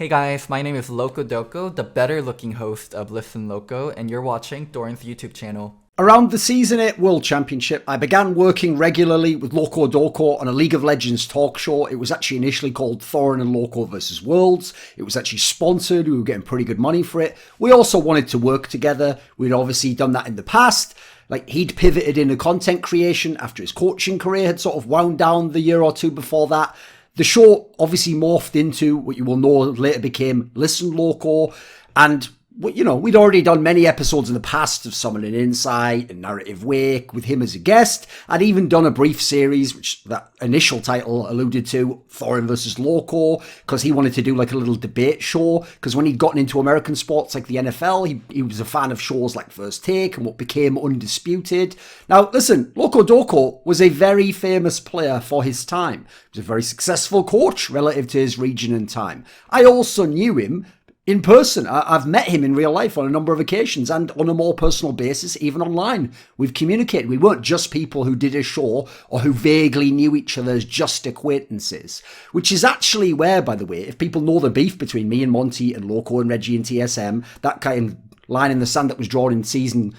Hey guys, my name is Locodoco, the better looking host of Listen Loco, and you're watching Thorin's YouTube channel. Around the Season 8 World Championship, I began working regularly with Locodoco on a League of Legends talk show. It was actually initially called Thorin and Loco vs. Worlds. It was actually sponsored. We were getting pretty good money for it. We also wanted to work together. We'd obviously done that in the past. Like, he'd pivoted into content creation after his coaching career had sort of wound down the year or two before that. The show obviously morphed into what you will know later became Listen Loco, and we'd already done many episodes in the past of Summoning Insight and Narrative Wake with him as a guest. I'd even done a brief series, which that initial title alluded to, Thorin vs. Loco, because he wanted to do like a little debate show, because when he'd gotten into American sports like the NFL, he was a fan of shows like First Take and what became Undisputed. Now, listen, Locodoco was a very famous player for his time. He was a very successful coach relative to his region and time. I also knew him in person. I've met him in real life on a number of occasions and on a more personal basis, even online. We've communicated. We weren't just people who did a show or who vaguely knew each other as just acquaintances, which is actually where, by the way, if people know the beef between me and Monty and Loco and Reggie and TSM, that kind of line in the sand that was drawn in season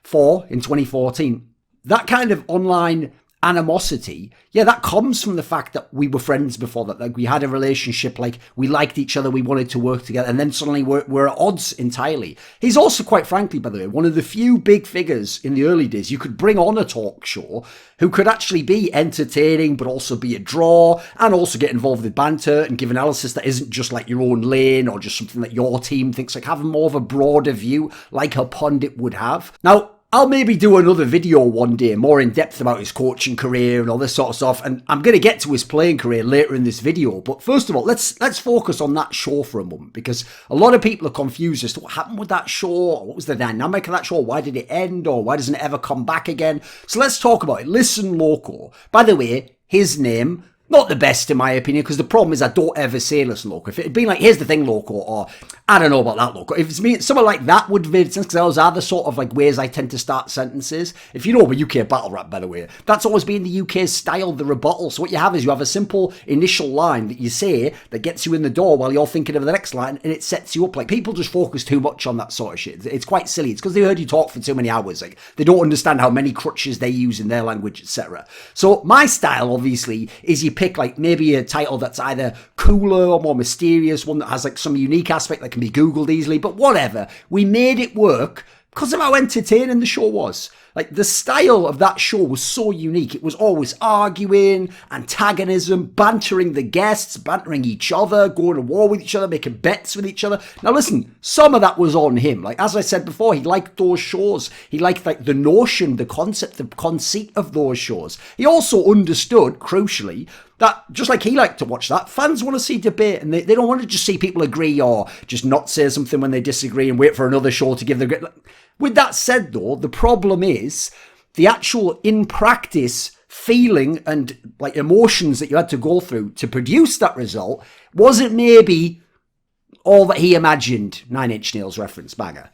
4 in 2014, that kind of online animosity, that comes from the fact that we were friends before that. Like, we had a relationship, like, we liked each other, we wanted to work together, and then suddenly we're at odds entirely. He's also, quite frankly, by the way, one of the few big figures in the early days you could bring on a talk show who could actually be entertaining, but also be a draw, and also get involved with banter and give analysis that isn't just like your own lane or just something that your team thinks, like having more of a broader view like a pundit would have. Now, I'll maybe do another video one day, more in depth about his coaching career and all this sort of stuff, and I'm going to get to his playing career later in this video. But first of all, let's focus on that show for a moment, because a lot of people are confused as to what happened with that show, or what was the dynamic of that show, why did it end, or why doesn't it ever come back again? So let's talk about it. Listen Loco. By the way, his name, not the best in my opinion, because the problem is I don't ever say Listen Loco. If it had been like, here's the thing, Loco, or I don't know about that, Loco. If it's me, something like that would make sense, because those are the sort of like ways I tend to start sentences. If you know about UK battle rap, by the way, that's always been the UK's style, the rebuttal. So what you have is you have a simple initial line that you say that gets you in the door while you're thinking of the next line, and it sets you up. Like, people just focus too much on that sort of shit. It's quite silly. It's because they heard you talk for too many hours. Like, they don't understand how many crutches they use in their language, etc. So my style, obviously, is you pick like maybe a title that's either cooler or more mysterious, one that has like some unique aspect that can be Googled easily, but whatever. We made it work because of how entertaining the show was. Like, the style of that show was so unique. It was always arguing, antagonism, bantering the guests, bantering each other, going to war with each other, making bets with each other. Now listen, some of that was on him. Like, as I said before, he liked those shows. He liked like the notion, the concept, the conceit of those shows. He also understood, crucially, that just like he liked to watch that, fans want to see debate, and they don't want to just see people agree or just not say something when they disagree and wait for another show to give the grit. With that said, though, the problem is the actual in practice feeling and like emotions that you had to go through to produce that result wasn't maybe all that he imagined. 9 Inch Nails reference, banger.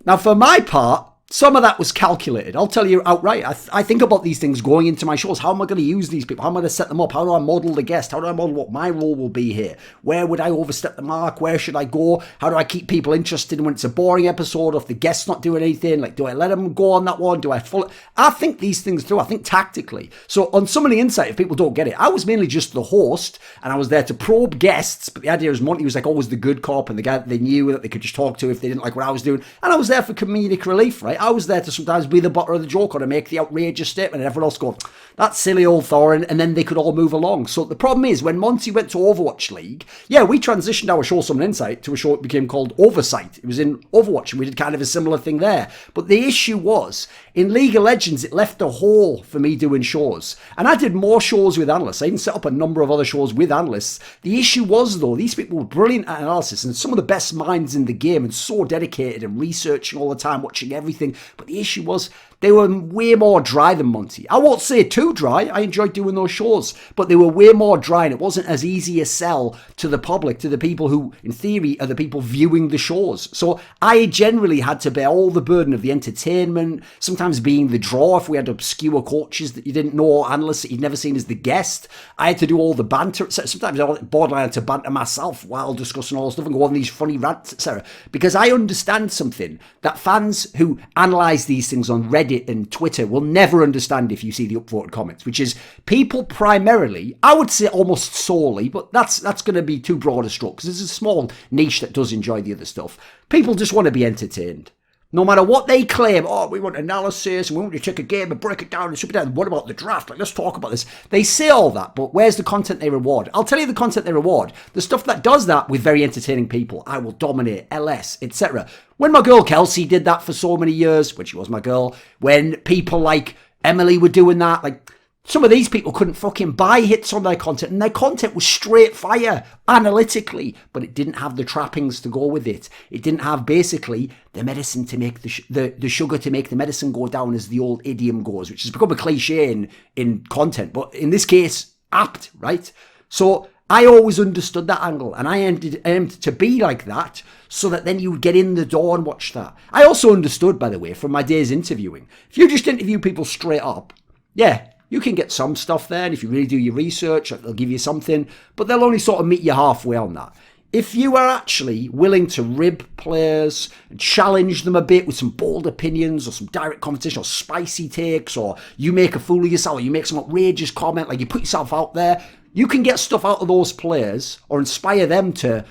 Now, for my part, some of that was calculated. I'll tell you outright. I think about these things going into my shows. How am I going to use these people? How am I going to set them up? How do I model the guest? How do I model what my role will be here? Where would I overstep the mark? Where should I go? How do I keep people interested when it's a boring episode? Or if the guest's not doing anything, like, do I let them go on that one? Do I follow? I think these things through. I think tactically. So on Summoning Insight, if people don't get it, I was mainly just the host, and I was there to probe guests. But the idea is Monty was like always the good cop and the guy that they knew that they could just talk to if they didn't like what I was doing. And I was there for comedic relief, right? I was there to sometimes be the butt of the joke or to make the outrageous statement, and everyone else go, that's silly old Thorin, and then they could all move along. So the problem is, when Monty went to Overwatch League, we transitioned our show Summon Insight to a show that became called Oversight. It was in Overwatch, and we did kind of a similar thing there. But the issue was, in League of Legends, it left a hole for me doing shows. And I did more shows with analysts. I even set up a number of other shows with analysts. The issue was, though, these people were brilliant at analysis and some of the best minds in the game and so dedicated and researching all the time, watching everything. But the issue was, They were way more dry than Monty. I won't say too dry. I enjoyed doing those shows, but they were way more dry, and it wasn't as easy a sell to the public, to the people who, in theory, are the people viewing the shows. So I generally had to bear all the burden of the entertainment, sometimes being the draw if we had obscure coaches that you didn't know, analysts that you'd never seen as the guest. I had to do all the banter. Sometimes I borderline had to banter myself while discussing all the stuff and go on these funny rants, etc. Because I understand something that fans who analyse these things on Reddit and Twitter will never understand if you see the upvoted comments, which is people primarily, I would say almost solely, but that's going to be too broad a stroke because there's a small niche that does enjoy the other stuff. People just want to be entertained. No matter what they claim, oh, we want analysis and we want to take a game and break it down and strip it down. What about the draft? Like, let's talk about this. They say all that, but where's the content they reward? I'll tell you the content they reward. The stuff that does that with very entertaining people. I will dominate, LS, etc. When my girl Kelsey did that for so many years, when she was my girl, when people like Emily were doing that, like, some of these people couldn't fucking buy hits on their content, and their content was straight fire, analytically, but it didn't have the trappings to go with it. It didn't have, basically, the medicine to make the sugar to make the medicine go down, as the old idiom goes, which has become a cliche in content, but in this case, apt, right? So I always understood that angle, and I aimed to be like that, so that then you would get in the door and watch that. I also understood, by the way, from my days interviewing, if you just interview people straight up, yeah, you can get some stuff there, and if you really do your research, they'll give you something, but they'll only sort of meet you halfway on that. If you are actually willing to rib players and challenge them a bit with some bold opinions or some direct competition or spicy takes, or you make a fool of yourself, or you make some outrageous comment, like you put yourself out there, you can get stuff out of those players or inspire them to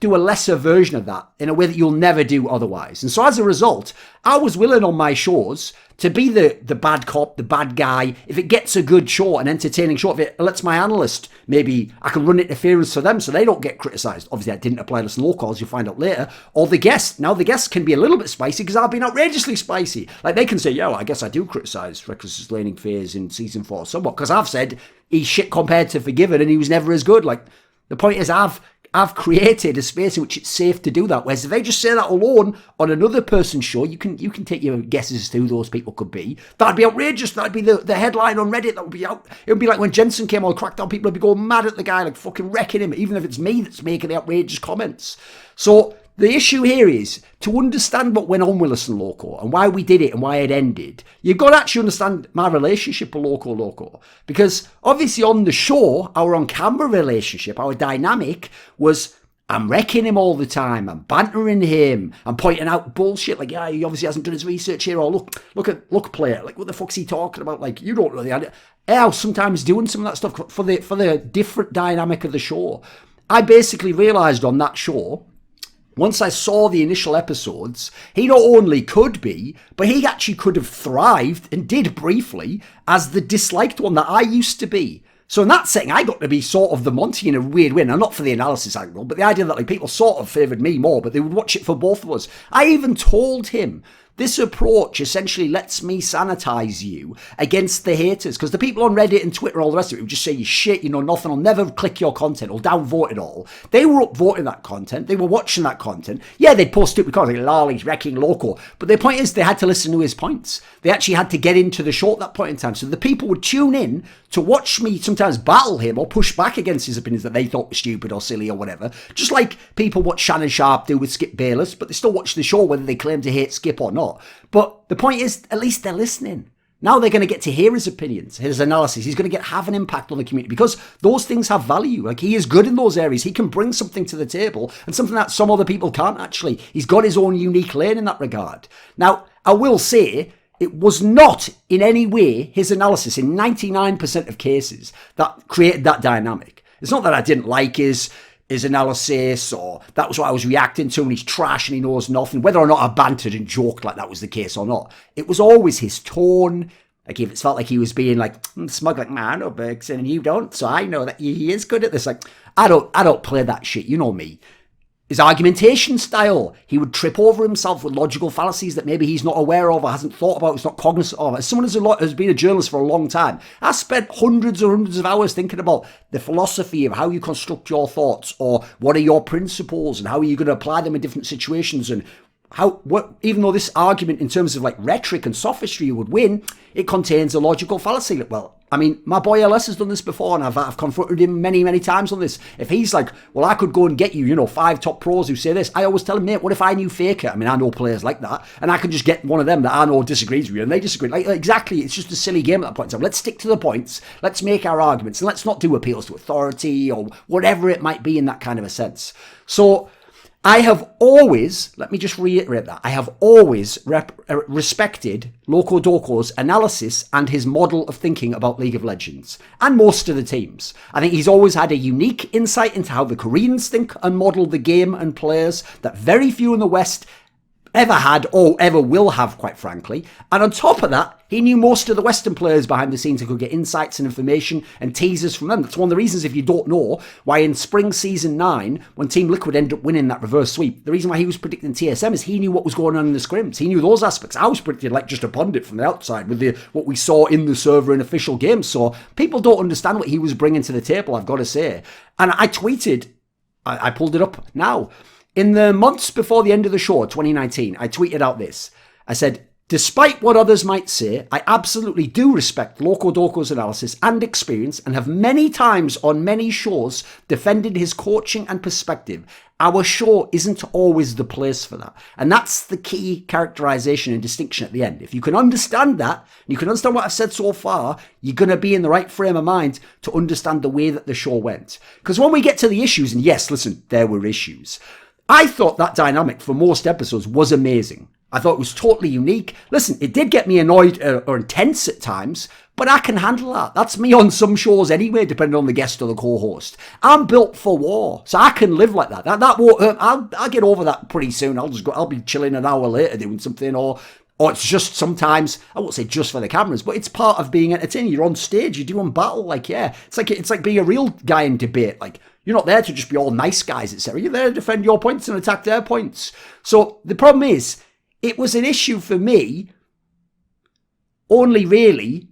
do a lesser version of that in a way that you'll never do otherwise. And so as a result, I was willing on my shows to be the bad cop, the bad guy. If it gets a good show, an entertaining show, if it lets my analyst, maybe I can run interference for them so they don't get criticised. Obviously, that didn't apply to Listen Loco, as you'll find out later. Or the guest. Now, the guests can be a little bit spicy because I've been outrageously spicy. Like, they can say, yo, I guess I do criticise Reckless's laning phase in Season 4 somewhat, because I've said he's shit compared to Forgiven and he was never as good. Like, the point is, I've created a space in which it's safe to do that. Whereas if they just say that alone on another person's show, you can take your guesses as to who those people could be. That'd be outrageous. That'd be the headline on Reddit. That would be out. It would be like when Jensen came on Crackdown, people would be going mad at the guy, like fucking wrecking him, even if it's me that's making the outrageous comments. So the issue here is to understand what went on with Listen Loco and why we did it and why it ended. You've got to actually understand my relationship with Loco. Because obviously on the show, our on-camera relationship, our dynamic was, I'm wrecking him all the time, I'm bantering him, I'm pointing out bullshit, like, yeah, he obviously hasn't done his research here, or look player, like, what the fuck's he talking about? Like, you don't really, I was sometimes doing some of that stuff for the different dynamic of the show. I basically realised on that show, once I saw the initial episodes, he not only could be, but he actually could have thrived, and did briefly, as the disliked one that I used to be. So in that setting, I got to be sort of the Monty in a weird way. Now, not for the analysis angle, but the idea that like people sort of favoured me more, but they would watch it for both of us. I even told him, this approach essentially lets me sanitize you against the haters, because the people on Reddit and Twitter, all the rest of it, would just say you shit, you know nothing, I'll never click your content, I'll downvote it all. They were upvoting that content, they were watching that content. Yeah, they'd post stupid content, like, lol, he's wrecking Loco. But the point is, they had to listen to his points. They actually had to get into the show at that point in time. So the people would tune in to watch me sometimes battle him or push back against his opinions that they thought were stupid or silly or whatever. Just like people watch Shannon Sharp do with Skip Bayless, but they still watch the show whether they claim to hate Skip or not. But the point is, at least they're listening. Now they're going to get to hear his opinions, his analysis. He's going to have an impact on the community because those things have value. Like, he is good in those areas. He can bring something to the table and something that some other people can't actually. He's got his own unique lane in that regard. Now, I will say, it was not in any way his analysis in 99% of cases that created that dynamic. It's not that I didn't like his analysis, or that was what I was reacting to and he's trash and he knows nothing, whether or not I bantered and joked like that was the case or not. It was always his tone. Like, if it felt like he was being like smug, like, man, I know Bergson and you don't, so I know that he is good at this. Like, I don't play that shit, you know me. His argumentation style, he would trip over himself with logical fallacies that maybe he's not aware of or hasn't thought about, he's not cognizant of. As someone who's been a journalist for a long time, I spent hundreds of hours thinking about the philosophy of how you construct your thoughts, or what are your principles and how are you going to apply them in different situations, and even though this argument in terms of like rhetoric and sophistry would win, it contains a logical fallacy. Well, I mean, my boy LS has done this before, and I've confronted him many, many times on this. If he's like, well, I could go and get you, 5 top pros who say this, I always tell him, mate, what if I knew Faker? I mean, I know players like that, and I could just get one of them that I know disagrees with you, and they disagree. Like, exactly, it's just a silly game at that point. So let's stick to the points, let's make our arguments, and let's not do appeals to authority or whatever it might be in that kind of a sense. So I have always, let me just reiterate that, I have always respected Locodoco's analysis and his model of thinking about League of Legends, and most of the teams. I think he's always had a unique insight into how the Koreans think and model the game and players that very few in the West ever had or ever will have, quite frankly. And on top of that, he knew most of the Western players behind the scenes and could get insights and information and teasers from them. That's one of the reasons, if you don't know, why in spring season 9, when Team Liquid ended up winning that reverse sweep, the reason why he was predicting TSM is he knew what was going on in the scrims. He knew those aspects. I was predicting like just a pundit from the outside with what we saw in the server in official games. So people don't understand what he was bringing to the table, I've got to say. And I tweeted, I pulled it up now. In the months before the end of the show, 2019, I tweeted out this. I said, despite what others might say, I absolutely do respect Locodoco's analysis and experience and have many times on many shows defended his coaching and perspective. Our show isn't always the place for that. And that's the key characterization and distinction at the end. If you can understand that, and you can understand what I've said so far, you're going to be in the right frame of mind to understand the way that the show went. Because when we get to the issues, and yes, listen, there were issues. I thought that dynamic for most episodes was amazing. I thought it was totally unique. Listen, it did get me annoyed or intense at times, but I can handle that. That's me on some shows anyway, depending on the guest or the co-host. I'm built for war, so I can live like that. That won't hurt. I'll get over that pretty soon. I'll be chilling an hour later doing something, or it's just sometimes, I won't say just for the cameras, but it's part of being entertaining. You're on stage, you're doing battle, it's like being a real guy in debate. Like, you're not there to just be all nice guys, etc. You're there to defend your points and attack their points. So the problem is, it was an issue for me only really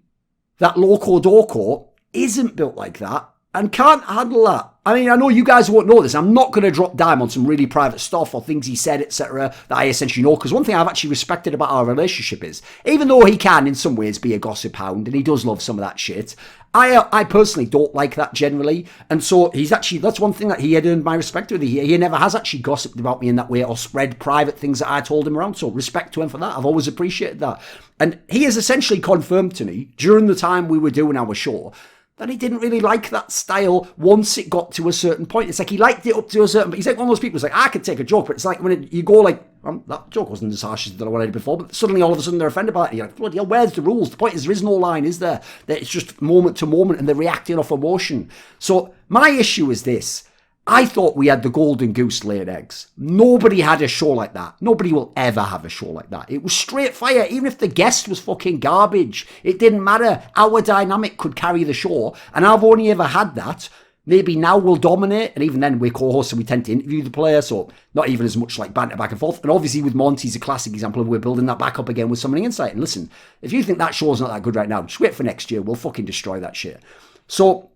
that Locodoco isn't built like that and can't handle that. I mean, I know you guys won't know this. I'm not going to drop dime on some really private stuff or things he said, etc., that I essentially know. Because one thing I've actually respected about our relationship is, even though he can, in some ways, be a gossip hound, and he does love some of that shit, I personally don't like that generally. And so that's one thing that he had earned my respect with. He never has actually gossiped about me in that way or spread private things that I told him around. So respect to him for that. I've always appreciated that. And he has essentially confirmed to me during the time we were doing our show that he didn't really like that style once it got to a certain point. It's like he liked it up to a certain point. He's like one of those people who's like, I could take a joke, but it's like when you go like, that joke wasn't as harsh as the one I did before, but suddenly all of a sudden they're offended by it. And you're like, bloody hell, where's the rules? The point is, there is no line, is there? That it's just moment to moment and they're reacting off emotion. So my issue is this. I thought we had the golden goose laying eggs. Nobody had a show like that. Nobody will ever have a show like that. It was straight fire. Even if the guest was fucking garbage, it didn't matter. Our dynamic could carry the show. And I've only ever had that. Maybe now we'll dominate. And even then we're co-hosts and we tend to interview the player. So not even as much like banter back and forth. And obviously with Monty's a classic example of we're building that back up again with some insight. And listen, if you think that show's not that good right now, just wait for next year. We'll fucking destroy that shit. So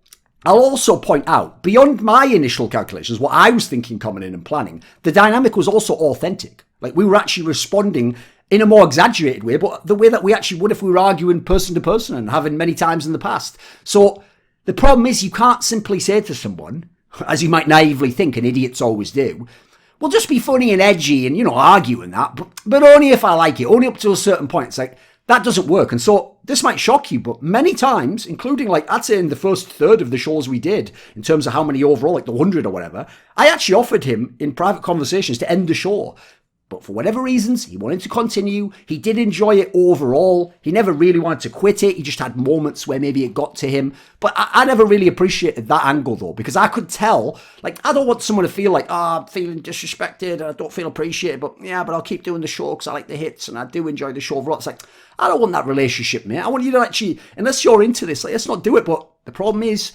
I'll also point out, beyond my initial calculations, what I was thinking coming in and planning, the dynamic was also authentic. Like, we were actually responding in a more exaggerated way, but the way that we actually would if we were arguing person to person and having many times in the past. So the problem is, you can't simply say to someone, as you might naively think, and idiots always do, well, just be funny and edgy and, argue and that, but only if I like it, only up to a certain point. It's like, that doesn't work. And so this might shock you, but many times, including I'd say in the first third of the shows we did, in terms of how many overall, like the 100 or whatever, I actually offered him in private conversations to end the show. But for whatever reasons, he wanted to continue. He did enjoy it overall. He never really wanted to quit it. He just had moments where maybe it got to him. But I never really appreciated that angle, though, because I could tell, I don't want someone to feel like, I'm feeling disrespected, I don't feel appreciated, but I'll keep doing the show because I like the hits and I do enjoy the show overall. It's like, I don't want that relationship, mate. I want you to actually, unless you're into this, let's not do it. But the problem is,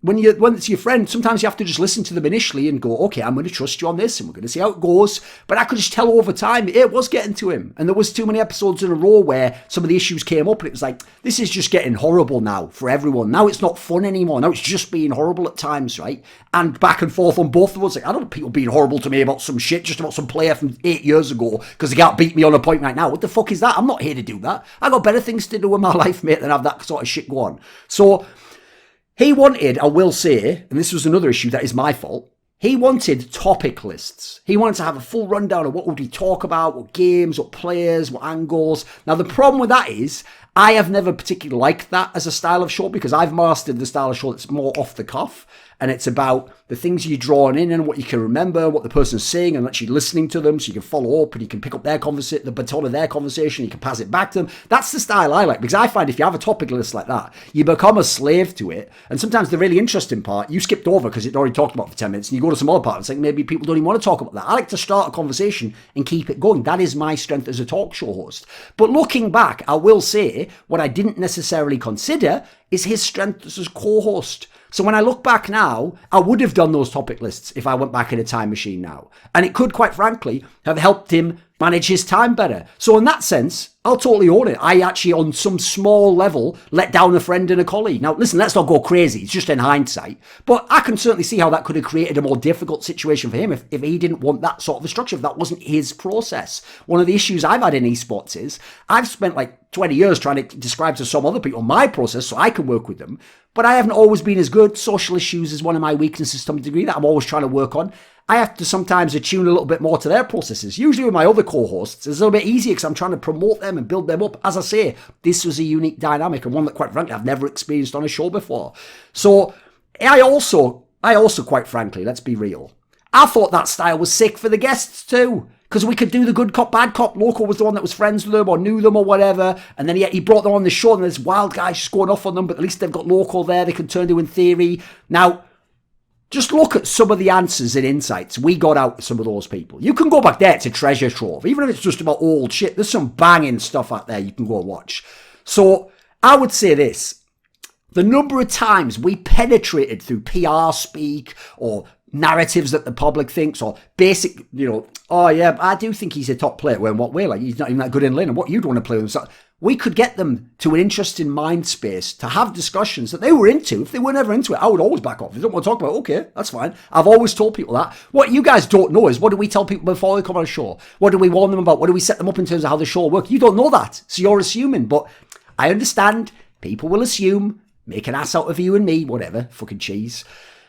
when it's your friend, sometimes you have to just listen to them initially and go, okay, I'm going to trust you on this and we're going to see how it goes. But I could just tell over time it was getting to him. And there was too many episodes in a row where some of the issues came up and it was like, this is just getting horrible now for everyone. Now it's not fun anymore. Now it's just being horrible at times, right? And back and forth on both of us. Like, I don't want people being horrible to me about some shit, just about some player from 8 years ago because they can't beat me on a point right now. What the fuck is that? I'm not here to do that. I got better things to do in my life, mate, than have that sort of shit go on. So he wanted, I will say, and this was another issue that is my fault, he wanted topic lists. He wanted to have a full rundown of what would we talk about, what games, what players, what angles. Now, the problem with that is I have never particularly liked that as a style of show because I've mastered the style of show that's more off the cuff. And it's about the things you're drawing in and what you can remember, what the person's saying, and actually listening to them so you can follow up and you can pick up their conversation, the baton of their conversation, you can pass it back to them. That's the style I like because I find if you have a topic list like that, you become a slave to it. And sometimes the really interesting part, you skipped over because you'd already talked about for 10 minutes and you go to some other part and think maybe people don't even want to talk about that. I like to start a conversation and keep it going. That is my strength as a talk show host. But looking back, I will say what I didn't necessarily consider is his strength as a co-host. So when I look back now, I would have done those topic lists if I went back in a time machine now. And it could, quite frankly, have helped him manage his time better. So in that sense, I'll totally own it. I actually, on some small level, let down a friend and a colleague. Now, listen, let's not go crazy. It's just in hindsight. But I can certainly see how that could have created a more difficult situation for him if he didn't want that sort of a structure, if that wasn't his process. One of the issues I've had in esports is I've spent like 20 years trying to describe to some other people my process so I can work with them. But I haven't always been as good. Social issues is one of my weaknesses to some degree that I'm always trying to work on. I have to sometimes attune a little bit more to their processes. Usually with my other co-hosts, it's a little bit easier because I'm trying to promote them and build them up. As I say, this was a unique dynamic and one that, quite frankly, I've never experienced on a show before. So I also, quite frankly, let's be real, I thought that style was sick for the guests too. Because we could do the good cop, bad cop. Loco was the one that was friends with them or knew them or whatever. And then he brought them on the show and there's wild guys just going off on them. But at least they've got Loco there they can turn to in theory. Now, just look at some of the answers and insights we got out of some of those people. You can go back there to treasure trove. Even if it's just about old shit, there's some banging stuff out there you can go and watch. So I would say this. The number of times we penetrated through PR speak or narratives that the public thinks or basic, oh yeah, I do think he's a top player. Well, in what way? Like, he's not even that good in lane and what you'd want to play with him. So we could get them to an interesting mind space to have discussions that they were into. If they were never into it, I would always back off. If they don't want to talk about it, okay, that's fine. I've always told people that. What you guys don't know is what do we tell people before they come on a show? What do we warn them about? What do we set them up in terms of how the show will work? You don't know that. So you're assuming. But I understand people will assume, make an ass out of you and me, whatever, fucking cheese.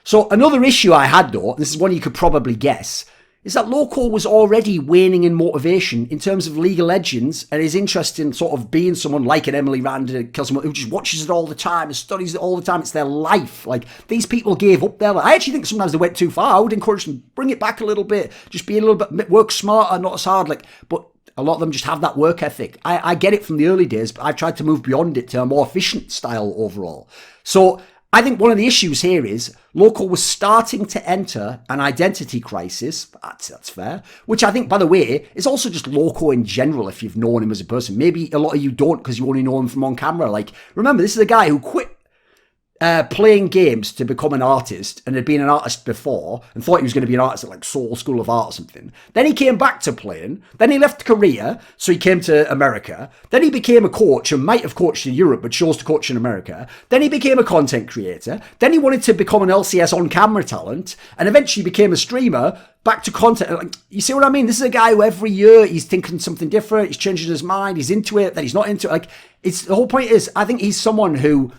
So another issue I had though, this is one you could probably guess, is that Loco was already waning in motivation in terms of League of Legends and his interest in sort of being someone like an Emily Rand who just watches it all the time and studies it all the time. It's their life. Like, these people gave up their life. I actually think sometimes they went too far. I would encourage them, bring it back a little bit. Just be a little bit, work smarter, not as hard. But a lot of them just have that work ethic. I get it from the early days, but I've tried to move beyond it to a more efficient style overall. So I think one of the issues here is Loco was starting to enter an identity crisis. That's fair. Which I think, by the way, is also just Loco in general if you've known him as a person. Maybe a lot of you don't because you only know him from on camera. Like, remember, this is a guy who quit playing games to become an artist and had been an artist before and thought he was going to be an artist at like Seoul School of Art or something. Then he came back to playing. Then he left Korea, so he came to America. Then he became a coach and might have coached in Europe but chose to coach in America. Then he became a content creator. Then he wanted to become an LCS on-camera talent and eventually became a streamer. Back to content. Like, you see what I mean? This is a guy who every year he's thinking something different. He's changing his mind. He's into it. Then he's not into it. Like, the whole point is, I think he's someone who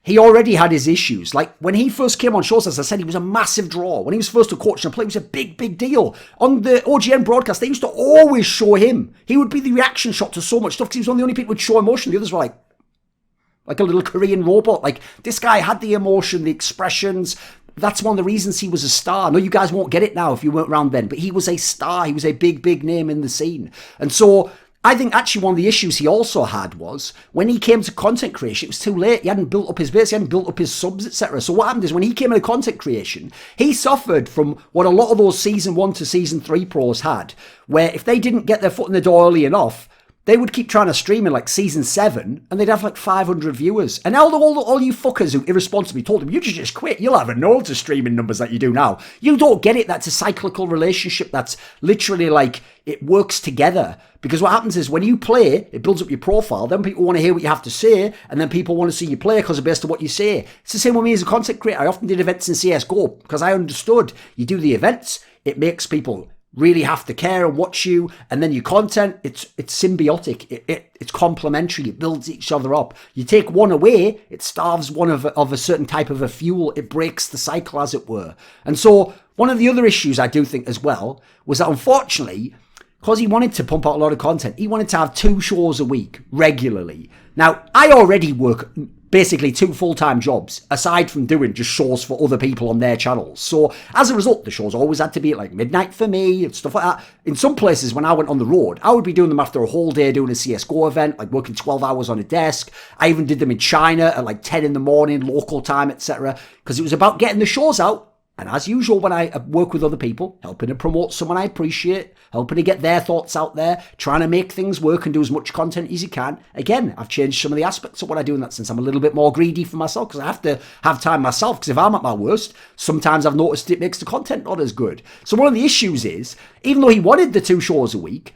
he already had his issues. Like, when he first came on shows, as I said, he was a massive draw. When he was first to coach and play, it was a big, big deal. On the OGN broadcast, they used to always show him. He would be the reaction shot to so much stuff because he was one of the only people who would show emotion. The others were like a little Korean robot. Like, this guy had the emotion, the expressions. That's one of the reasons he was a star. I know you guys won't get it now if you weren't around then, but he was a star. He was a big, big name in the scene. And so I think actually one of the issues he also had was when he came to content creation, it was too late. He hadn't built up his base, he hadn't built up his subs, etc. So what happened is when he came into content creation, he suffered from what a lot of those season 1 to season 3 pros had, where if they didn't get their foot in the door early enough, they would keep trying to stream in like season 7 and they'd have like 500 viewers. And all you fuckers who irresponsibly told them, you just quit. You'll have no to streaming numbers that you do now. You don't get it. That's a cyclical relationship. That's literally like it works together. Because what happens is when you play, it builds up your profile. Then people want to hear what you have to say. And then people want to see you play because of based on what you say. It's the same with me as a content creator. I often did events in CSGO because I understood you do the events. It makes people really have to care and watch you, and then your content, it's symbiotic, it's complementary, it builds each other up. You take one away, it starves one of a certain type of a fuel, it breaks the cycle as it were. And so one of the other issues I do think as well was that unfortunately, because he wanted to pump out a lot of content, he wanted to have 2 shows a week regularly. Now, I already work basically 2 full-time jobs, aside from doing just shows for other people on their channels. So as a result, the shows always had to be at like midnight for me and stuff like that. In some places, when I went on the road, I would be doing them after a whole day doing a CSGO event, like working 12 hours on a desk. I even did them in China at like 10 in the morning, local time, etc. Because it was about getting the shows out. And as usual, when I work with other people, helping to promote someone I appreciate, helping to get their thoughts out there, trying to make things work and do as much content as you can. Again, I've changed some of the aspects of what I do in that sense. I'm a little bit more greedy for myself because I have to have time myself. Because if I'm at my worst, sometimes I've noticed it makes the content not as good. So one of the issues is, even though he wanted the 2 shows a week,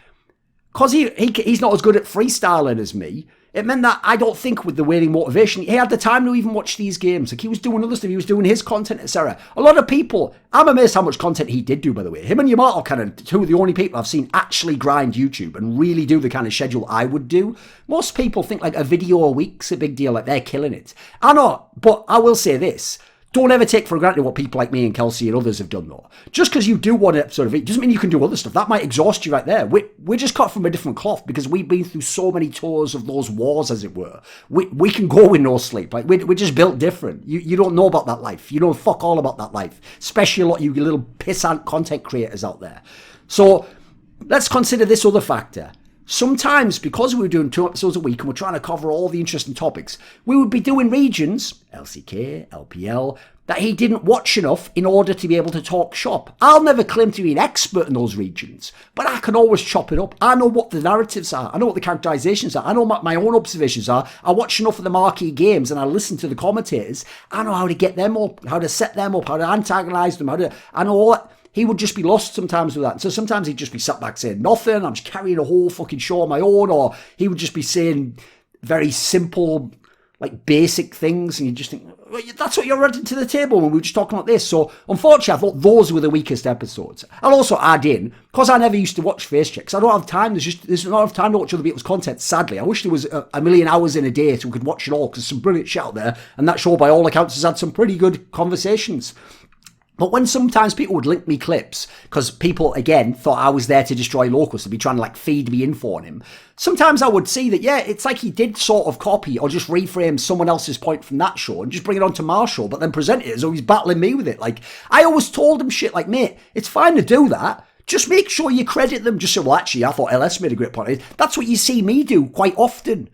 because he's not as good at freestyling as me, it meant that I don't think with the waning motivation, he had the time to even watch these games. Like he was doing other stuff, he was doing his content, etc. A lot of people, I'm amazed how much content he did do, by the way. Him and Yamato are kind of 2 of the only people I've seen actually grind YouTube and really do the kind of schedule I would do. Most people think like a video a week's a big deal, like they're killing it. I know, but I will say this. Don't ever take for granted what people like me and Kelsey and others have done, though. Just because you do one episode of it doesn't mean you can do other stuff. That might exhaust you right there. We're just cut from a different cloth because we've been through so many tours of those wars, as it were. We can go with no sleep. Like we're just built different. You don't know about that life. You know fuck all about that life. Especially a lot of you little pissant content creators out there. So let's consider this other factor. Sometimes, because we were doing 2 episodes a week and we're trying to cover all the interesting topics, we would be doing regions, LCK, LPL, that he didn't watch enough in order to be able to talk shop. I'll never claim to be an expert in those regions, but I can always chop it up. I know what the narratives are. I know what the characterizations are. I know what my own observations are. I watch enough of the marquee games and I listen to the commentators. I know how to get them up, how to set them up, how to antagonize them, I know all that. He would just be lost sometimes with that. And so sometimes he'd just be sat back saying nothing. I'm just carrying a whole fucking show on my own. Or he would just be saying very simple, like basic things. And you just think, well, that's what you're adding to the table when we were just talking about this. So unfortunately, I thought those were the weakest episodes. I'll also add in, because I never used to watch face checks, I don't have time. There's not enough time to watch other people's content, sadly. I wish there was a million hours in a day so we could watch it all, because there's some brilliant shit out there. And that show, by all accounts, has had some pretty good conversations. But when sometimes people would link me clips, because people, again, thought I was there to destroy Locust, to be trying to, like, feed me info on him, sometimes I would see that, yeah, it's like he did sort of copy or just reframe someone else's point from that show and just bring it onto my show, but then present it as though he's battling me with it. Like, I always told him shit like, mate, it's fine to do that. Just make sure you credit them. Just say, well, actually, I thought LS made a great point. That's what you see me do quite often.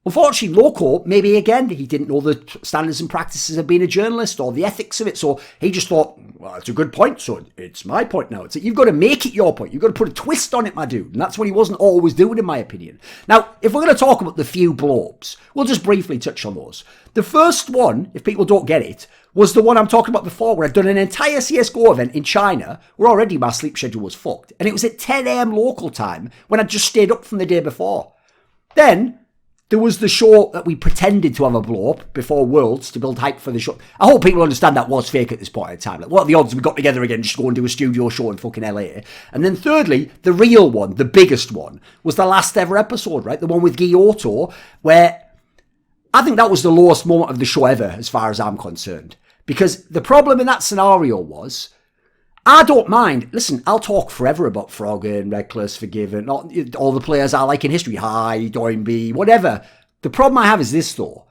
Unfortunately, Loco, maybe again, he didn't know the standards and practices of being a journalist or the ethics of it, so he just thought, well, it's a good point, so it's my point now. It's like, you've got to make it your point. You've got to put a twist on it, my dude. And that's what he wasn't always doing, in my opinion. Now, if we're going to talk about the few blow-ups, we'll just briefly touch on those. The first one, if people don't get it, was the one I'm talking about before, where I'd done an entire CSGO event in China, where already my sleep schedule was fucked. And it was at 10 a.m. local time, when I'd just stayed up from the day before. Then there was the show that we pretended to have a blow-up before Worlds to build hype for the show. I hope people understand that was fake at this point in time. Like, what are the odds we got together again just to go and do a studio show in fucking LA? And then thirdly, the real one, the biggest one, was the last ever episode, right? The one with Guy Otto, where I think that was the lowest moment of the show ever, as far as I'm concerned. Because the problem in that scenario was, I don't mind. Listen, I'll talk forever about Froggen, Reckless, Forgiven, all the players I like in history. High, Doinby, whatever. The problem I have is this, though.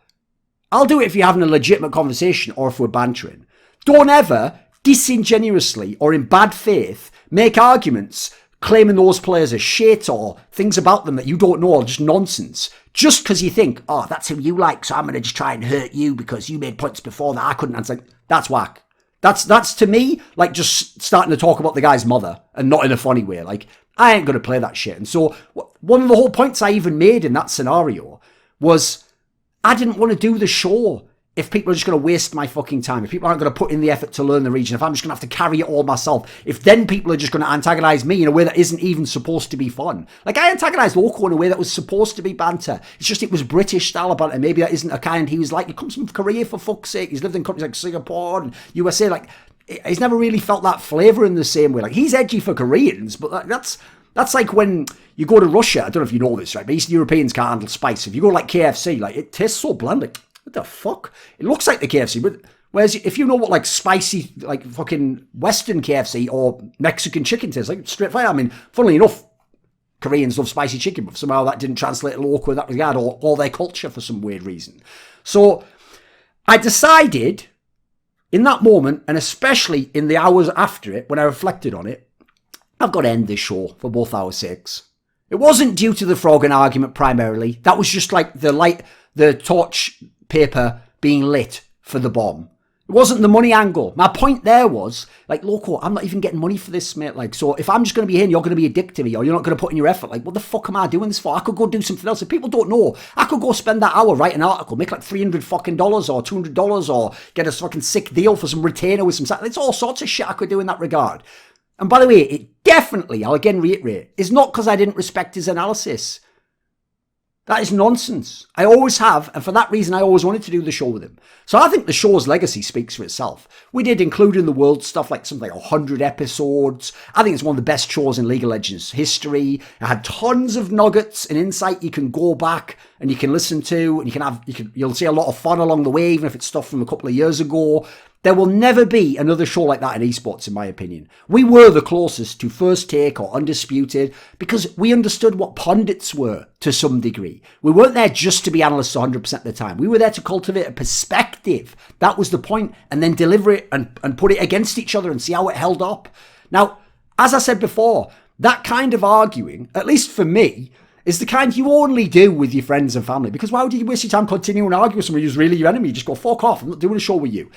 I'll do it if you're having a legitimate conversation or if we're bantering. Don't ever, disingenuously or in bad faith, make arguments claiming those players are shit or things about them that you don't know are just nonsense. Just because you think, oh, that's who you like, so I'm going to just try and hurt you because you made points before that I couldn't answer. That's whack. That's to me like just starting to talk about the guy's mother, and not in a funny way. Like, I ain't going to play that shit. And so one of the whole points I even made in that scenario was I didn't want to do the show if people are just going to waste my fucking time, if people aren't going to put in the effort to learn the region, if I'm just going to have to carry it all myself, if then people are just going to antagonize me in a way that isn't even supposed to be fun. Like, I antagonized Loco in a way that was supposed to be banter. It's just it was British style of banter. Maybe that isn't a kind he was like. He comes from Korea, for fuck's sake. He's lived in countries like Singapore and USA. Like, he's never really felt that flavour in the same way. Like, he's edgy for Koreans, but that's like when you go to Russia. I don't know if you know this, right? But Eastern Europeans can't handle spice. If you go to like KFC, like, it tastes so bland. Like, what the fuck? It looks like the KFC, but whereas if you know what like spicy, like fucking Western KFC or Mexican chicken tastes like, straight fire. I mean, funnily enough, Koreans love spicy chicken, but somehow that didn't translate Loco in that regard, or their culture for some weird reason. So I decided in that moment, and especially in the hours after it, when I reflected on it, I've got to end this show for both our sakes. It wasn't due to the Froggen argument primarily. That was just like the torch paper being lit for the bomb. It wasn't the money angle. My point there was, like, Loco, I'm not even getting money for this, mate. Like, so if I'm just going to be here and you're going to be a dick to me, or you're not going to put in your effort, like, what the fuck am I doing this for? I could go do something else. If people don't know, I could go spend that hour write an article, make like $300 fucking dollars or $200, or get a fucking sick deal for some retainer with some... It's all sorts of shit I could do in that regard. And by the way, it definitely, I'll again reiterate, is not because I didn't respect his analysis. That is nonsense. I always have, and for that reason, I always wanted to do the show with him. So I think the show's legacy speaks for itself. We did include in the world stuff like something like 100 episodes. I think it's one of the best shows in League of Legends history. It had tons of nuggets and insight you can go back and you can listen to, and you'll see a lot of fun along the way, even if it's stuff from a couple of years ago. There will never be another show like that in esports, in my opinion. We were the closest to First Take or Undisputed because we understood what pundits were to some degree. We weren't there just to be analysts 100% of the time. We were there to cultivate a perspective. That was the point, and then deliver it and put it against each other and see how it held up. Now, as I said before, that kind of arguing, at least for me, is the kind you only do with your friends and family. Because why would you waste your time continuing to argue with somebody who's really your enemy? Just go, fuck off, I'm not doing a show with you.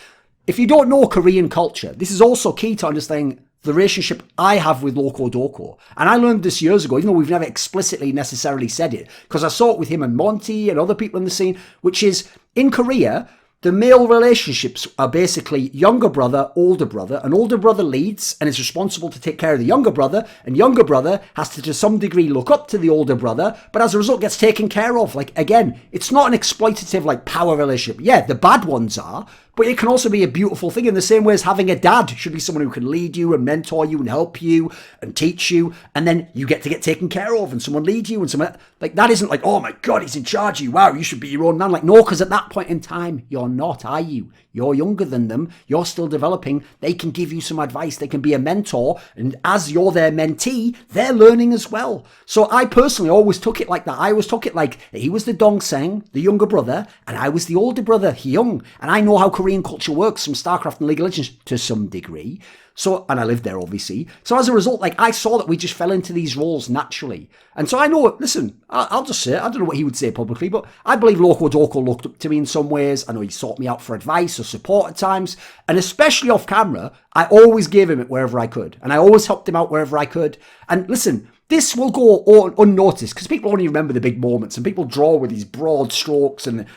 If you don't know Korean culture, this is also key to understanding the relationship I have with Locodoco. And I learned this years ago, even though we've never explicitly necessarily said it, because I saw it with him and Monty and other people in the scene, which is, in Korea, the male relationships are basically younger brother, older brother. An older brother leads and is responsible to take care of the younger brother, and younger brother has to some degree look up to the older brother, but as a result gets taken care of. Like, again, it's not an exploitative, like, power relationship. Yeah, the bad ones are, but it can also be a beautiful thing in the same way as having a dad should be someone who can lead you and mentor you and help you and teach you, and then you get to get taken care of and someone lead you and someone, like, that isn't like, oh my God, he's in charge of you, wow, you should be your own man. Like, no, because at that point in time, you're not, are you? You're younger than them, you're still developing, they can give you some advice, they can be a mentor, and as you're their mentee, they're learning as well. So I personally always took it like that. I always took it like he was the Dongseng, the younger brother, and I was the older brother, Hyung, and I know how Korean culture works from StarCraft and League of Legends to some degree. So, and I lived there obviously. So as a result, like, I saw that we just fell into these roles naturally. And so I know, listen, I'll just say it. I don't know what he would say publicly, but I believe Locodoco looked up to me in some ways. I know he sought me out for advice or support at times. And especially off camera, I always gave him it wherever I could. And I always helped him out wherever I could. And listen, this will go unnoticed because people only remember the big moments and people draw with these broad strokes, and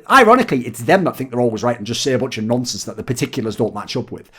ironically, it's them that think they're always right and just say a bunch of nonsense that the particulars don't match up with.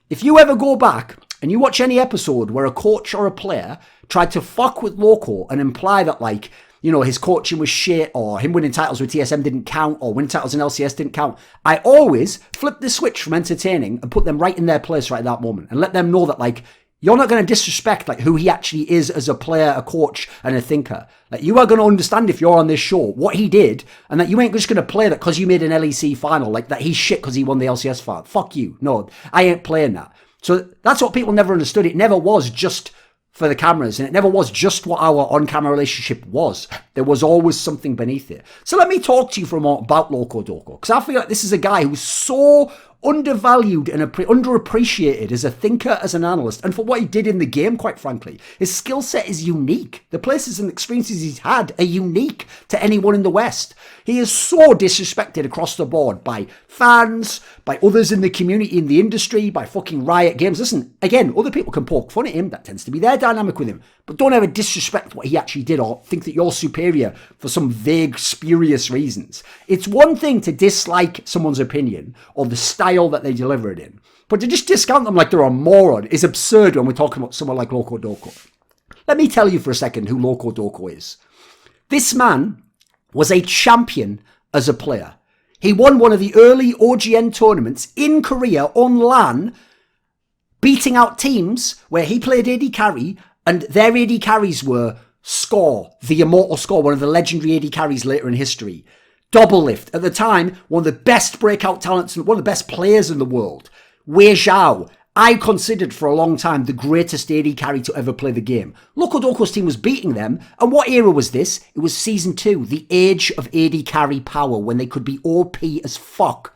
If you ever go back and you watch any episode where a coach or a player tried to fuck with Loco and imply that, like, you know, his coaching was shit, or him winning titles with TSM didn't count, or winning titles in LCS didn't count, I always flip the switch from entertaining and put them right in their place right at that moment and let them know that, like, you're not going to disrespect, like, who he actually is as a player, a coach, and a thinker. Like, you are going to understand, if you're on this show, what he did, and that you ain't just going to play that because you made an LEC final, like, that he's shit because he won the LCS final. Fuck you. No, I ain't playing that. So that's what people never understood. It never was just for the cameras, and it never was just what our on-camera relationship was. There was always something beneath it. So let me talk to you for a moment about Locodoco, because I feel like this is a guy who's so undervalued and underappreciated as a thinker, as an analyst, and for what he did in the game, quite frankly. His skill set is unique. The places and experiences he's had are unique to anyone in the West. He is so disrespected across the board by fans, by others in the community, in the industry, by fucking Riot Games. Listen, again, other people can poke fun at him. That tends to be their dynamic with him. But don't ever disrespect what he actually did or think that you're superior for some vague, spurious reasons. It's one thing to dislike someone's opinion or the style that they deliver it in. But to just discount them like they're a moron is absurd when we're talking about someone like Locodoco. Let me tell you for a second who Locodoco is. This man was a champion as a player. He won one of the early OGN tournaments in Korea on LAN, beating out teams where he played AD carry, and their AD carries were Score, the immortal Score, one of the legendary AD carries later in history. Double Lift, at the time, one of the best breakout talents, one of the best players in the world. Wei Zhao, I considered for a long time the greatest AD carry to ever play the game. Locodoco's team was beating them, and what era was this? It was Season 2, the age of AD carry power, when they could be OP as fuck.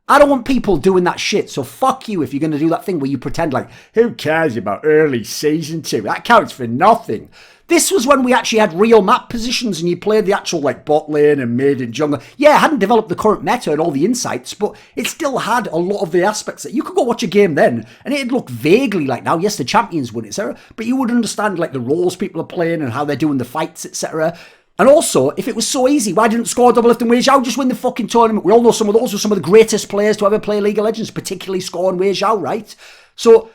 I don't want people doing that shit, so fuck you if you're going to do that thing where you pretend like, who cares about early Season 2? That counts for nothing. This was when we actually had real map positions and you played the actual like bot lane and mid and jungle. Yeah, it hadn't developed the current meta and all the insights, but it still had a lot of the aspects that you could go watch a game then and it'd look vaguely like now, yes, the champions win, etc. But you would understand like the roles people are playing and how they're doing the fights, etc. And also, if it was so easy, why didn't Score, Double Lift and Wei Zhao just win the fucking tournament? We all know some of those were some of the greatest players to ever play League of Legends, particularly Score and Wei Zhao, right? So,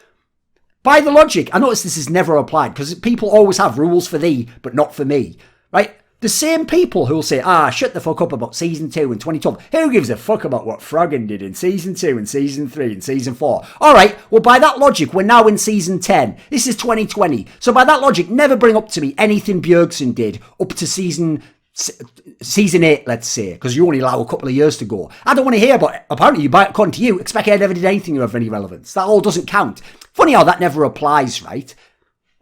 by the logic, I notice this is never applied because people always have rules for thee, but not for me, right? The same people who will say, shut the fuck up about Season 2 and 2012. Who gives a fuck about what Froggen did in Season 2 and Season 3 and Season 4? All right, well, by that logic, we're now in Season 10. This is 2020. So by that logic, never bring up to me anything Bjergsen did up to Season 8, let's say, because you only allow a couple of years to go. I don't want to hear about it. Apparently, according to you, expect I never did anything of any relevance. That all doesn't count. Funny how that never applies, right?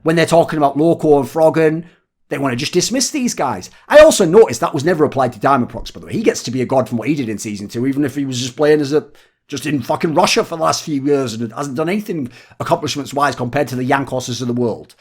When they're talking about Loco and Froggen, they want to just dismiss these guys. I also noticed that was never applied to Diamondprox, by the way. He gets to be a god from what he did in Season 2, even if he was just playing as just in fucking Russia for the last few years and hasn't done anything accomplishments-wise compared to the Yankoses of the world.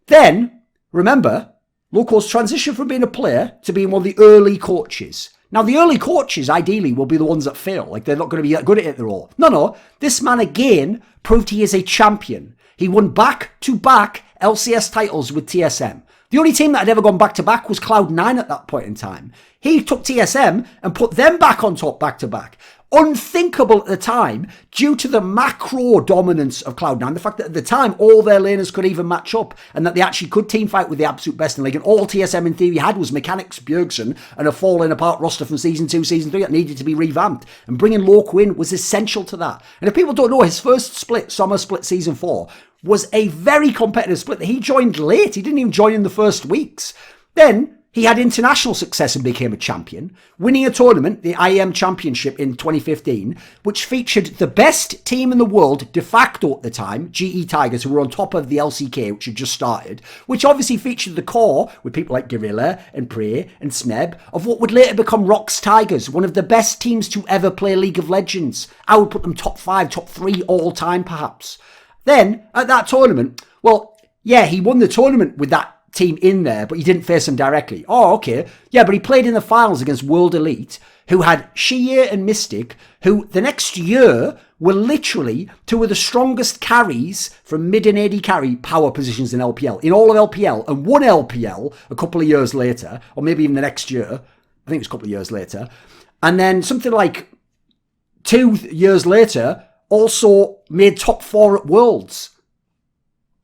Then, remember, Loco's transition from being a player to being one of the early coaches. Now, the early coaches, ideally, will be the ones that fail. Like, they're not going to be that good at it at all. No. This man, again, proved he is a champion. He won back-to-back LCS titles with TSM. The only team that had ever gone back-to-back was Cloud9 at that point in time. He took TSM and put them back on top back-to-back. Unthinkable at the time due to the macro dominance of Cloud9. The fact that at the time all their laners could even match up and that they actually could team fight with the absolute best in the league. And all TSM in theory had was mechanics, Bjergsen, and a falling apart roster from Season 2, Season 3 that needed to be revamped. And bringing Loco in was essential to that. And if people don't know, his first split, Summer Split Season 4, was a very competitive split that he joined late. He didn't even join in the first weeks. Then he had international success and became a champion, winning a tournament, the IEM Championship in 2015, which featured the best team in the world de facto at the time, GE Tigers, who were on top of the LCK, which had just started, which obviously featured the core with people like Gorilla and Prey and Smeb of what would later become Rox Tigers, one of the best teams to ever play League of Legends. I would put them top 5, top 3 all time perhaps. Then, at that tournament, well, yeah, he won the tournament with that team in there, but he didn't face them directly. Oh, okay. Yeah, but he played in the finals against World Elite, who had Shia and Mystic, who the next year were literally two of the strongest carries from mid and AD carry power positions in LPL, in all of LPL, and won LPL a couple of years later, or maybe even the next year. I think it was a couple of years later. And then something like 2 years later, also made top 4 at Worlds.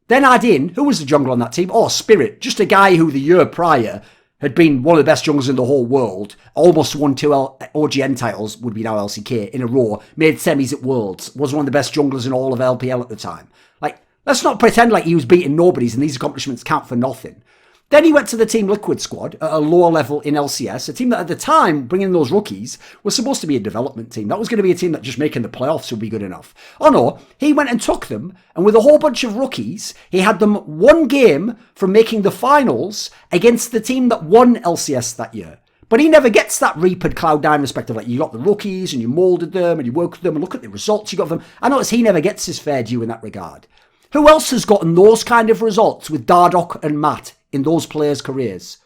Then add in, who was the jungler on that team? Oh, Spirit. Just a guy who the year prior had been one of the best junglers in the whole world. Almost won 2 OGN titles, would be now LCK, in a row. Made semis at Worlds. Was one of the best junglers in all of LPL at the time. Like, let's not pretend like he was beating nobodies and these accomplishments count for nothing. Then he went to the Team Liquid squad at a lower level in LCS, a team that at the time, bringing in those rookies, was supposed to be a development team. That was going to be a team that just making the playoffs would be good enough. Oh no, he went and took them, and with a whole bunch of rookies, he had them 1 game from making the finals against the team that won LCS that year. But he never gets that Reapered Cloud9 respect of like, you got the rookies and you moulded them and you worked with them and look at the results you got them. I notice he never gets his fair due in that regard. Who else has gotten those kind of results with Dardoch and Matt in those players' careers?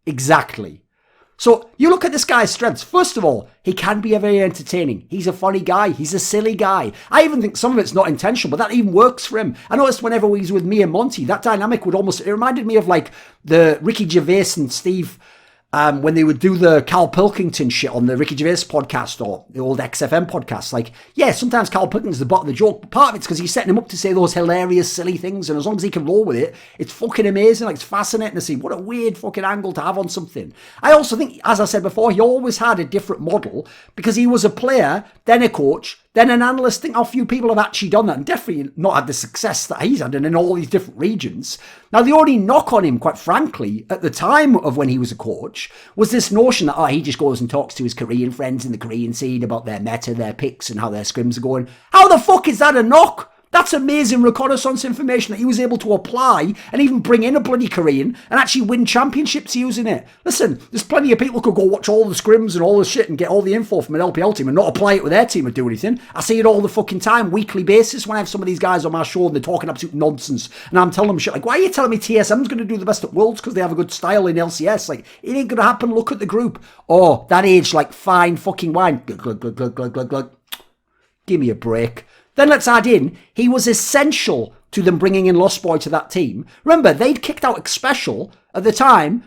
Exactly. So you look at this guy's strengths. First of all, he can be very entertaining. He's a funny guy. He's a silly guy. I even think some of it's not intentional, but that even works for him. I noticed whenever he was with me and Monty, that dynamic would almost, it reminded me of like the Ricky Gervais and Steve, when they would do the Carl Pilkington shit on the Ricky Gervais podcast or the old XFM podcast. Like, yeah, sometimes Carl Pilkington's the butt of the joke, but part of it's because he's setting him up to say those hilarious, silly things, and as long as he can roll with it, it's fucking amazing. Like, it's fascinating to see. What a weird fucking angle to have on something. I also think, as I said before, he always had a different model because he was a player, then a coach, then an analyst. Think how few people have actually done that and definitely not had the success that he's had and in all these different regions. Now, the only knock on him, quite frankly, at the time of when he was a coach, was this notion that, he just goes and talks to his Korean friends in the Korean scene about their meta, their picks and how their scrims are going. How the fuck is that a knock? That's amazing reconnaissance information that he was able to apply and even bring in a bloody Korean and actually win championships using it. Listen, there's plenty of people who could go watch all the scrims and all the shit and get all the info from an LPL team and not apply it with their team or do anything. I see it all the fucking time, weekly basis, when I have some of these guys on my show and they're talking absolute nonsense and I'm telling them shit like, why are you telling me TSM's going to do the best at Worlds because they have a good style in LCS? Like, it ain't going to happen. Look at the group. Oh, that aged like fine fucking wine. Glug, glug, glug, glug, glug, glug, glug. Give me a break. Then let's add in, he was essential to them bringing in Lost Boy to that team. Remember, they'd kicked out Xpecial at the time,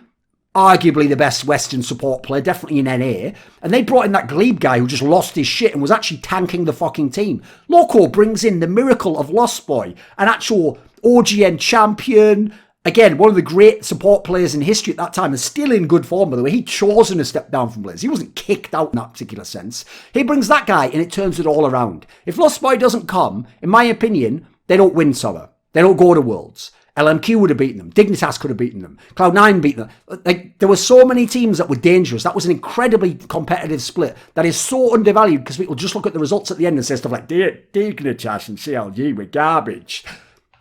arguably the best Western support player, definitely in NA, and they brought in that Glebe guy who just lost his shit and was actually tanking the fucking team. Loco brings in the miracle of Lost Boy, an actual OGN champion. Again, one of the great support players in history at that time is still in good form, by the way. He'd chosen to step down from Blizz. He wasn't kicked out in that particular sense. He brings that guy and it turns it all around. If Lost Boy doesn't come, in my opinion, they don't win summer. They don't go to Worlds. LMQ would have beaten them. Dignitas could have beaten them. Cloud9 beat them. Like, there were so many teams that were dangerous. That was an incredibly competitive split that is so undervalued because people just look at the results at the end and say stuff like, Dignitas and CLG were garbage.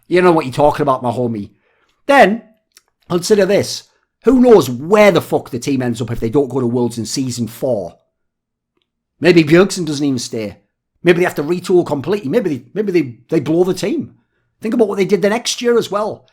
You know what you're talking about, my homie. Then, consider this. Who knows where the fuck the team ends up if they don't go to Worlds in Season 4? Maybe Bjergsen doesn't even stay. Maybe they have to retool completely. Maybe they blow the team. Think about what they did the next year as well.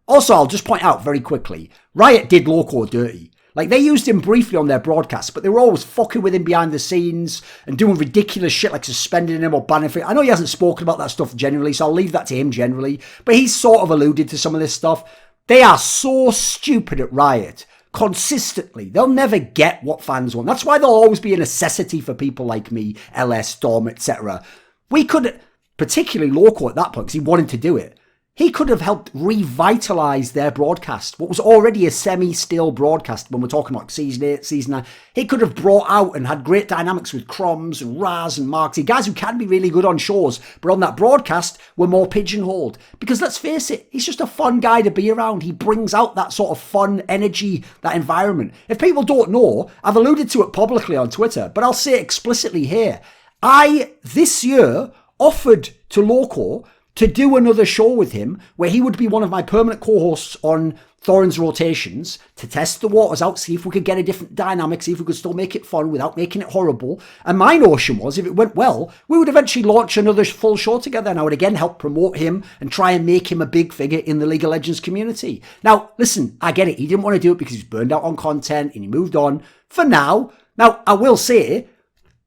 Also, I'll just point out very quickly, Riot did Loco dirty. Like, they used him briefly on their broadcast, but they were always fucking with him behind the scenes and doing ridiculous shit like suspending him or banning him. I know he hasn't spoken about that stuff generally, so I'll leave that to him generally. But he's sort of alluded to some of this stuff. They are so stupid at Riot. Consistently. They'll never get what fans want. That's why there'll always be a necessity for people like me, LS, Storm, etc. We could, particularly Loco at that point, because he wanted to do it, he could have helped revitalise their broadcast. What was already a semi-still broadcast when we're talking about Season 8, Season 9. He could have brought out and had great dynamics with Croms and Raz and Marksy. Guys who can be really good on shows, but on that broadcast were more pigeonholed. Because let's face it, he's just a fun guy to be around. He brings out that sort of fun energy, that environment. If people don't know, I've alluded to it publicly on Twitter, but I'll say it explicitly here. I, this year, offered to Loco to do another show with him where he would be one of my permanent co-hosts on Thorin's rotations to test the waters out, see if we could get a different dynamic, see if we could still make it fun without making it horrible. And my notion was, if it went well, we would eventually launch another full show together and I would again help promote him and try and make him a big figure in the League of Legends community. Now, listen, I get it. He didn't want to do it because he's burned out on content and he moved on for now. Now, I will say,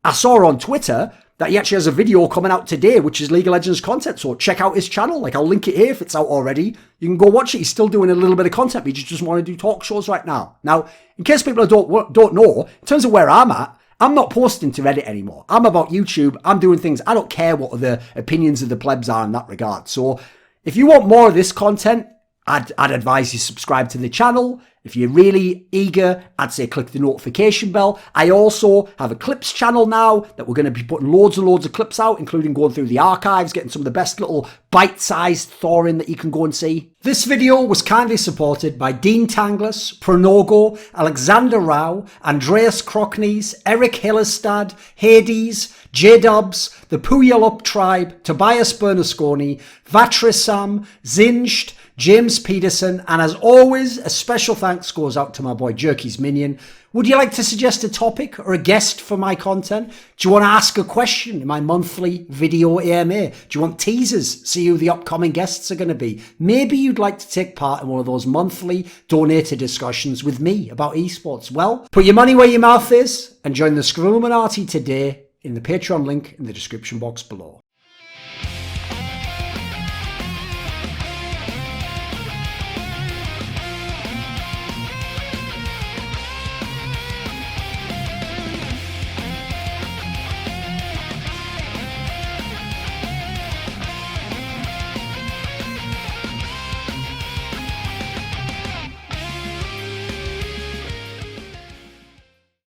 I saw on Twitter that he actually has a video coming out today, which is League of Legends content. So check out his channel. Like, I'll link it here if it's out already. You can go watch it. He's still doing a little bit of content, but he just doesn't want to do talk shows right now. Now, in case people don't know, in terms of where I'm at, I'm not posting to Reddit anymore. I'm about YouTube. I'm doing things. I don't care what the opinions of the plebs are in that regard. So if you want more of this content, I'd advise you subscribe to the channel. If you're really eager, I'd say click the notification bell. I also have a clips channel now that we're going to be putting loads and loads of clips out, including going through the archives, getting some of the best little bite-sized Thorin that you can go and see. This video was kindly supported by Dean Tanglis, Pronogo, Alexander Rao, Andreas Kroknes, ErikHillestad, Hades, JDubs, the Puyallup Tribe, Tobias Bernasconi, VatriSam, Xinged, James Pederson, and as always, a special thanks goes out to my boy Jerky's Minion. Would you like to suggest a topic or a guest for my content? Do you want to ask a question in my monthly video AMA? Do you want teasers? See who the upcoming guests are going to be? Maybe you'd like to take part in one of those monthly donated discussions with me about esports. Well, put your money where your mouth is and join the Screwluminati today in the Patreon link in the description box below.